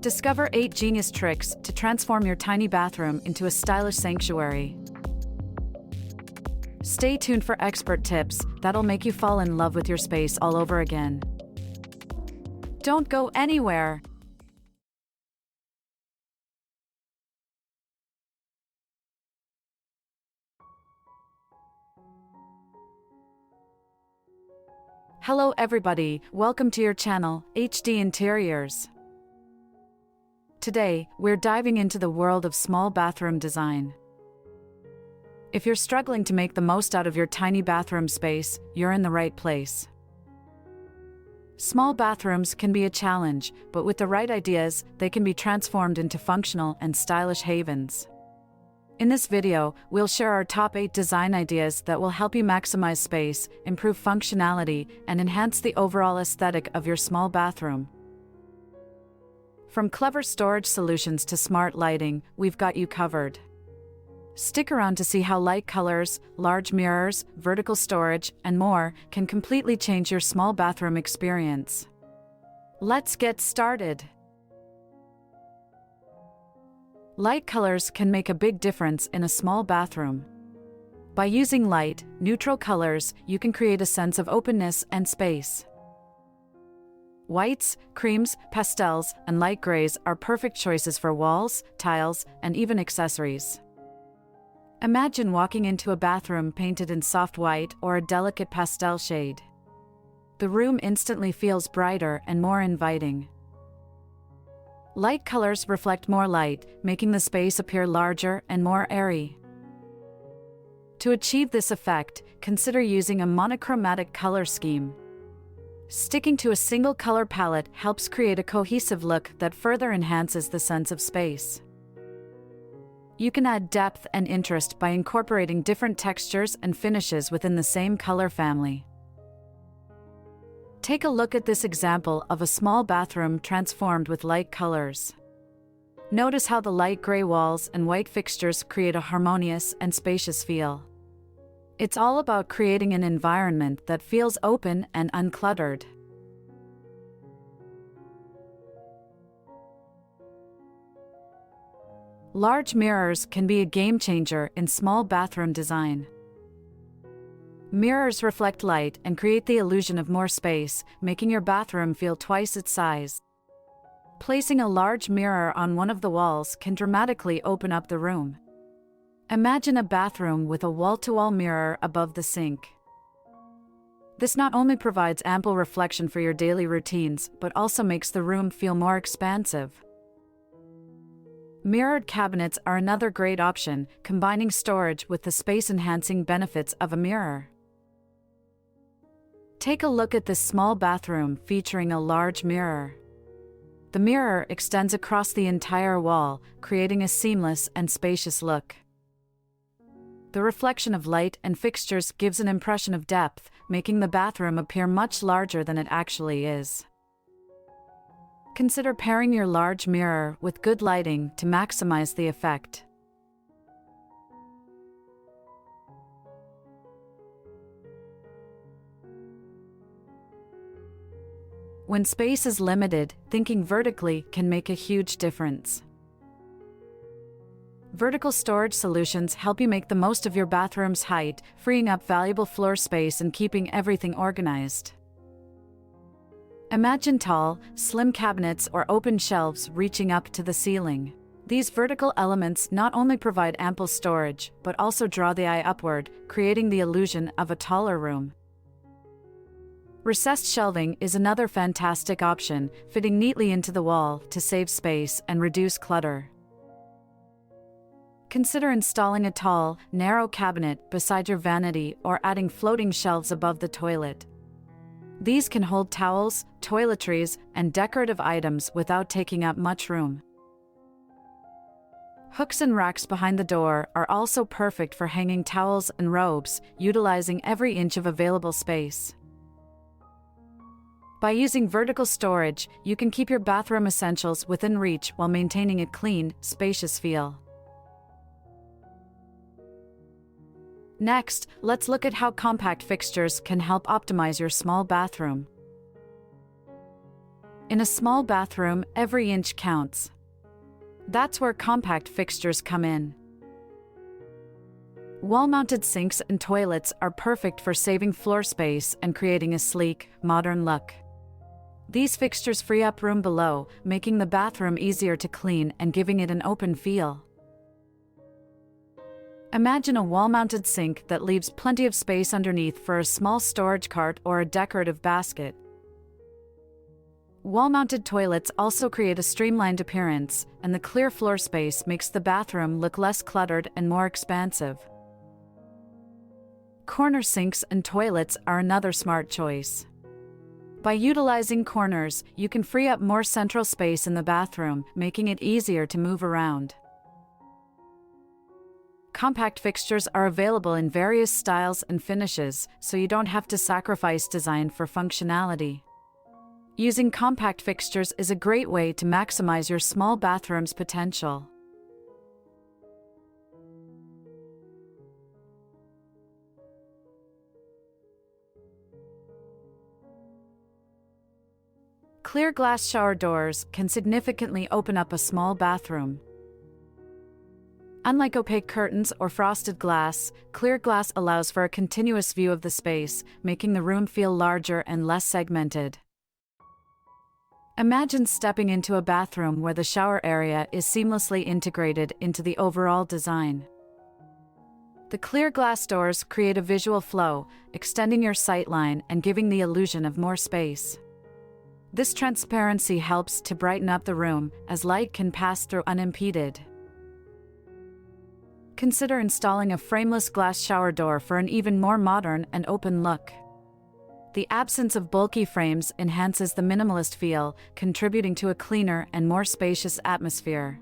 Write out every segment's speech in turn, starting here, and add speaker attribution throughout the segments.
Speaker 1: Discover 8 genius tricks to transform your tiny bathroom into a stylish sanctuary. Stay tuned for expert tips that'll make you fall in love with your space all over again. Don't go anywhere! Hello everybody, welcome to your channel, HD Interiors. Today, we're diving into the world of small bathroom design. If you're struggling to make the most out of your tiny bathroom space, you're in the right place. Small bathrooms can be a challenge, but with the right ideas, they can be transformed into functional and stylish havens. In this video, we'll share our top 8 design ideas that will help you maximize space, improve functionality, and enhance the overall aesthetic of your small bathroom. From clever storage solutions to smart lighting, we've got you covered. Stick around to see how light colors, large mirrors, vertical storage, and more can completely change your small bathroom experience. Let's get started. Light colors can make a big difference in a small bathroom. By using light, neutral colors, you can create a sense of openness and space. Whites, creams, pastels, and light grays are perfect choices for walls, tiles, and even accessories. Imagine walking into a bathroom painted in soft white or a delicate pastel shade. The room instantly feels brighter and more inviting. Light colors reflect more light, making the space appear larger and more airy. To achieve this effect, consider using a monochromatic color scheme. Sticking to a single color palette helps create a cohesive look that further enhances the sense of space. You can add depth and interest by incorporating different textures and finishes within the same color family. Take a look at this example of a small bathroom transformed with light colors. Notice how the light gray walls and white fixtures create a harmonious and spacious feel. It's all about creating an environment that feels open and uncluttered. Large mirrors can be a game changer in small bathroom design. Mirrors reflect light and create the illusion of more space, making your bathroom feel twice its size. Placing a large mirror on one of the walls can dramatically open up the room. Imagine a bathroom with a wall-to-wall mirror above the sink. This not only provides ample reflection for your daily routines, but also makes the room feel more expansive. Mirrored cabinets are another great option, combining storage with the space-enhancing benefits of a mirror. Take a look at this small bathroom featuring a large mirror. The mirror extends across the entire wall, creating a seamless and spacious look. The reflection of light and fixtures gives an impression of depth, making the bathroom appear much larger than it actually is. Consider pairing your large mirror with good lighting to maximize the effect. When space is limited, thinking vertically can make a huge difference. Vertical storage solutions help you make the most of your bathroom's height, freeing up valuable floor space and keeping everything organized. Imagine tall, slim cabinets or open shelves reaching up to the ceiling. These vertical elements not only provide ample storage, but also draw the eye upward, creating the illusion of a taller room. Recessed shelving is another fantastic option, fitting neatly into the wall to save space and reduce clutter. Consider installing a tall, narrow cabinet beside your vanity or adding floating shelves above the toilet. These can hold towels, toiletries, and decorative items without taking up much room. Hooks and racks behind the door are also perfect for hanging towels and robes, utilizing every inch of available space. By using vertical storage, you can keep your bathroom essentials within reach while maintaining a clean, spacious feel. Next, let's look at how compact fixtures can help optimize your small bathroom. In a small bathroom, every inch counts. That's where compact fixtures come in. Wall-mounted sinks and toilets are perfect for saving floor space and creating a sleek, modern look. These fixtures free up room below, making the bathroom easier to clean and giving it an open feel. Imagine a wall-mounted sink that leaves plenty of space underneath for a small storage cart or a decorative basket. Wall-mounted toilets also create a streamlined appearance, and the clear floor space makes the bathroom look less cluttered and more expansive. Corner sinks and toilets are another smart choice. By utilizing corners, you can free up more central space in the bathroom, making it easier to move around. Compact fixtures are available in various styles and finishes, so you don't have to sacrifice design for functionality. Using compact fixtures is a great way to maximize your small bathroom's potential. Clear glass shower doors can significantly open up a small bathroom. Unlike opaque curtains or frosted glass, clear glass allows for a continuous view of the space, making the room feel larger and less segmented. Imagine stepping into a bathroom where the shower area is seamlessly integrated into the overall design. The clear glass doors create a visual flow, extending your sightline and giving the illusion of more space. This transparency helps to brighten up the room, as light can pass through unimpeded. Consider installing a frameless glass shower door for an even more modern and open look. The absence of bulky frames enhances the minimalist feel, contributing to a cleaner and more spacious atmosphere.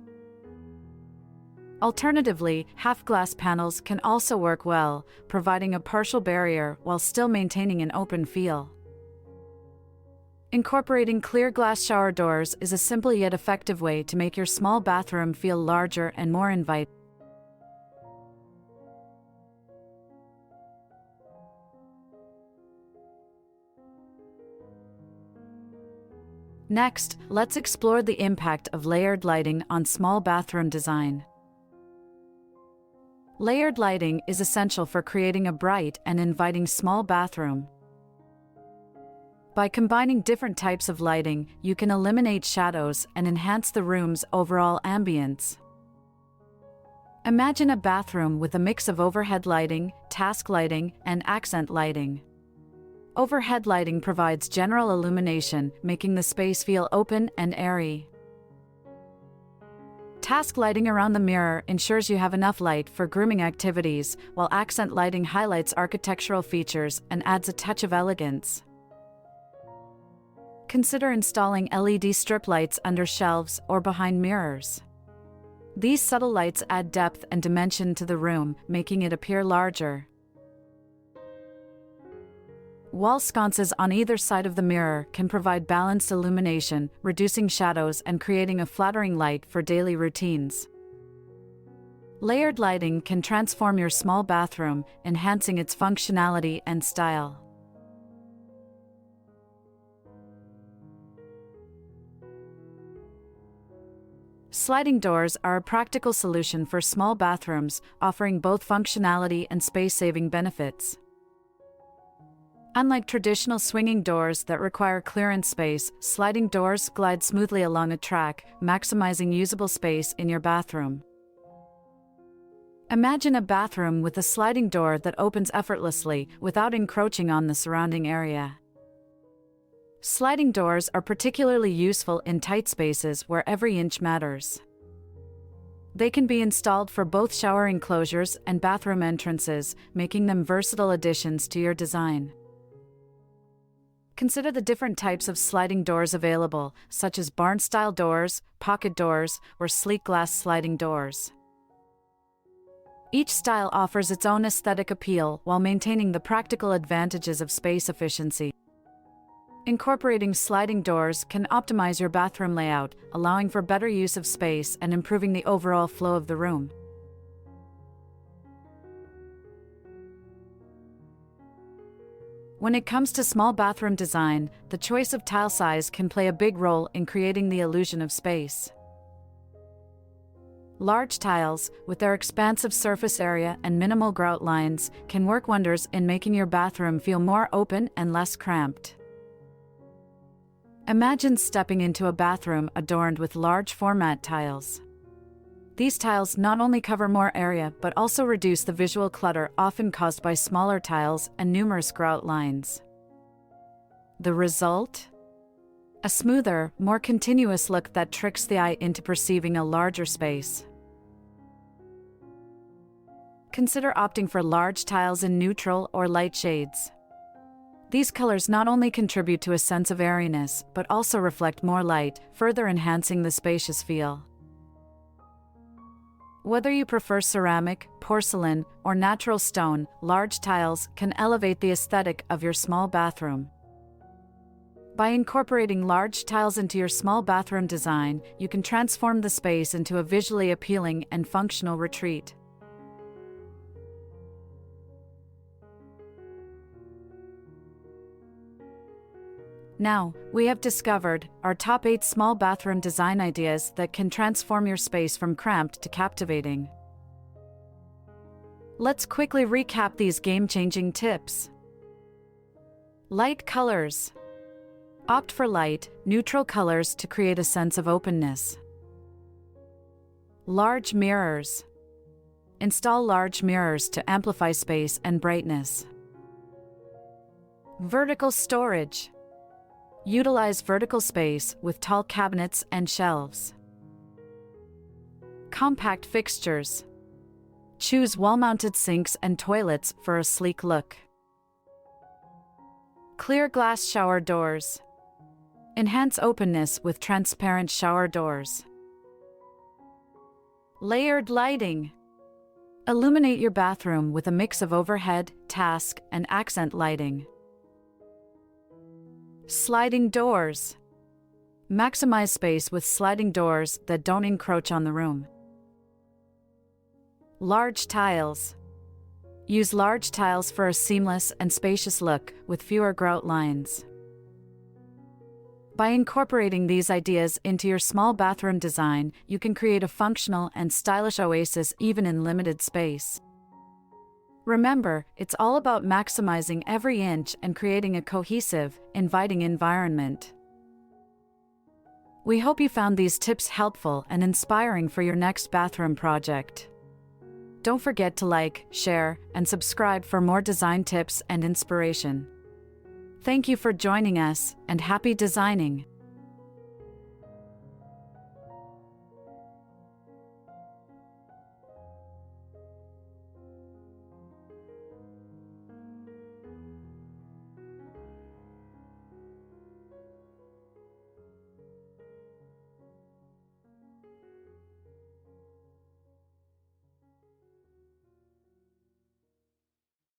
Speaker 1: Alternatively, half-glass panels can also work well, providing a partial barrier while still maintaining an open feel. Incorporating clear glass shower doors is a simple yet effective way to make your small bathroom feel larger and more inviting. Next, let's explore the impact of layered lighting on small bathroom design. Layered lighting is essential for creating a bright and inviting small bathroom. By combining different types of lighting, you can eliminate shadows and enhance the room's overall ambience. Imagine a bathroom with a mix of overhead lighting, task lighting, and accent lighting. Overhead lighting provides general illumination, making the space feel open and airy. Task lighting around the mirror ensures you have enough light for grooming activities, while accent lighting highlights architectural features and adds a touch of elegance. Consider installing LED strip lights under shelves or behind mirrors. These subtle lights add depth and dimension to the room, making it appear larger. Wall sconces on either side of the mirror can provide balanced illumination, reducing shadows and creating a flattering light for daily routines. Layered lighting can transform your small bathroom, enhancing its functionality and style. Sliding doors are a practical solution for small bathrooms, offering both functionality and space-saving benefits. Unlike traditional swinging doors that require clearance space, sliding doors glide smoothly along a track, maximizing usable space in your bathroom. Imagine a bathroom with a sliding door that opens effortlessly without encroaching on the surrounding area. Sliding doors are particularly useful in tight spaces where every inch matters. They can be installed for both shower enclosures and bathroom entrances, making them versatile additions to your design. Consider the different types of sliding doors available, such as barn-style doors, pocket doors, or sleek glass sliding doors. Each style offers its own aesthetic appeal while maintaining the practical advantages of space efficiency. Incorporating sliding doors can optimize your bathroom layout, allowing for better use of space and improving the overall flow of the room. When it comes to small bathroom design, the choice of tile size can play a big role in creating the illusion of space. Large tiles, with their expansive surface area and minimal grout lines, can work wonders in making your bathroom feel more open and less cramped. Imagine stepping into a bathroom adorned with large format tiles. These tiles not only cover more area but also reduce the visual clutter often caused by smaller tiles and numerous grout lines. The result? A smoother, more continuous look that tricks the eye into perceiving a larger space. Consider opting for large tiles in neutral or light shades. These colors not only contribute to a sense of airiness but also reflect more light, further enhancing the spacious feel. Whether you prefer ceramic, porcelain, or natural stone, large tiles can elevate the aesthetic of your small bathroom. By incorporating large tiles into your small bathroom design, you can transform the space into a visually appealing and functional retreat. Now, we have discovered our top 8 small bathroom design ideas that can transform your space from cramped to captivating. Let's quickly recap these game-changing tips. Light colors. Opt for light, neutral colors to create a sense of openness. Large mirrors. Install large mirrors to amplify space and brightness. Vertical storage. Utilize vertical space with tall cabinets and shelves. Compact fixtures. Choose wall-mounted sinks and toilets for a sleek look. Clear glass shower doors. Enhance openness with transparent shower doors. Layered lighting. Illuminate your bathroom with a mix of overhead, task, and accent lighting. Sliding doors. Maximize space with sliding doors that don't encroach on the room. Large tiles. Use large tiles for a seamless and spacious look with fewer grout lines. By incorporating these ideas into your small bathroom design, you can create a functional and stylish oasis even in limited space. Remember, it's all about maximizing every inch and creating a cohesive, inviting environment. We hope you found these tips helpful and inspiring for your next bathroom project. Don't forget to like, share, and subscribe for more design tips and inspiration. Thank you for joining us, and happy designing!